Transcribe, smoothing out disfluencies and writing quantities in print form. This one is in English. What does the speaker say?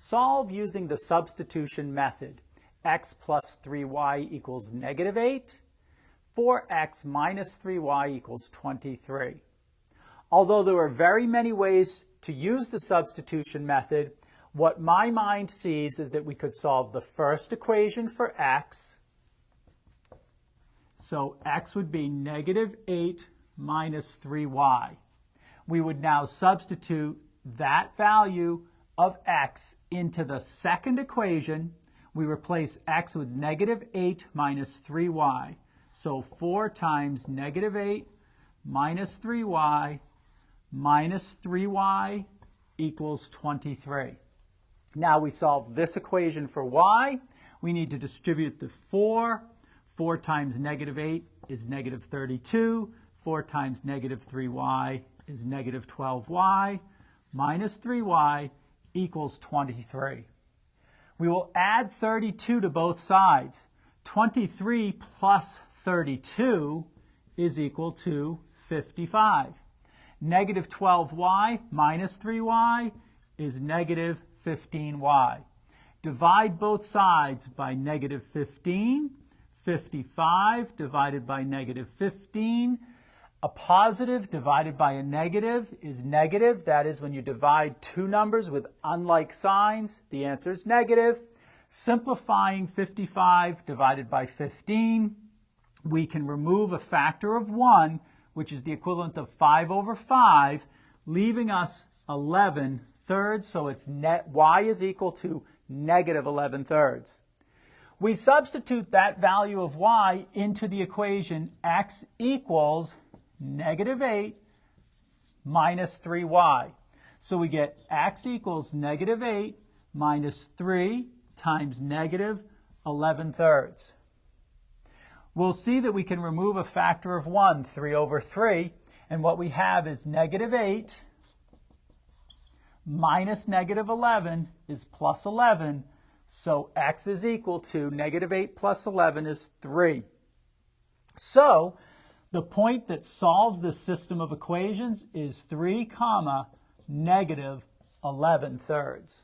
Solve using the substitution method. X plus 3y equals negative 8. 4x minus 3y equals 23. Although there are very many ways to use the substitution method, what my mind sees is that we could solve the first equation for x. So x would be negative 8 minus 3y. We would now substitute that value of x into the second equation. We replace x with negative 8 minus 3y. So 4 times negative 8 minus 3y equals 23. Now we solve this equation for y. We need to distribute the 4. 4 times negative 8 is negative 32. 4 times negative 3y is negative 12y. Minus 3y equals 23. We will add 32 to both sides. 23 plus 32 is equal to 55. Negative 12y minus 3y is negative 15y. Divide both sides by negative 15. 55 divided by negative 15. A positive divided by a negative is negative. That is, when you divide two numbers with unlike signs, the answer is negative. Simplifying 55 divided by 15, we can remove a factor of 1, which is the equivalent of 5 over 5, leaving us 11 thirds, so it's y is equal to negative 11 thirds. We substitute that value of y into the equation x equals negative 8 minus 3y. So we get x equals negative 8 minus 3 times negative 11 thirds. We'll see that we can remove a factor of 1, 3 over 3, and what we have is negative 8 minus negative 11 is plus 11, so x is equal to negative 8 plus 11 is 3. So the point that solves this system of equations is 3 comma negative 11 thirds.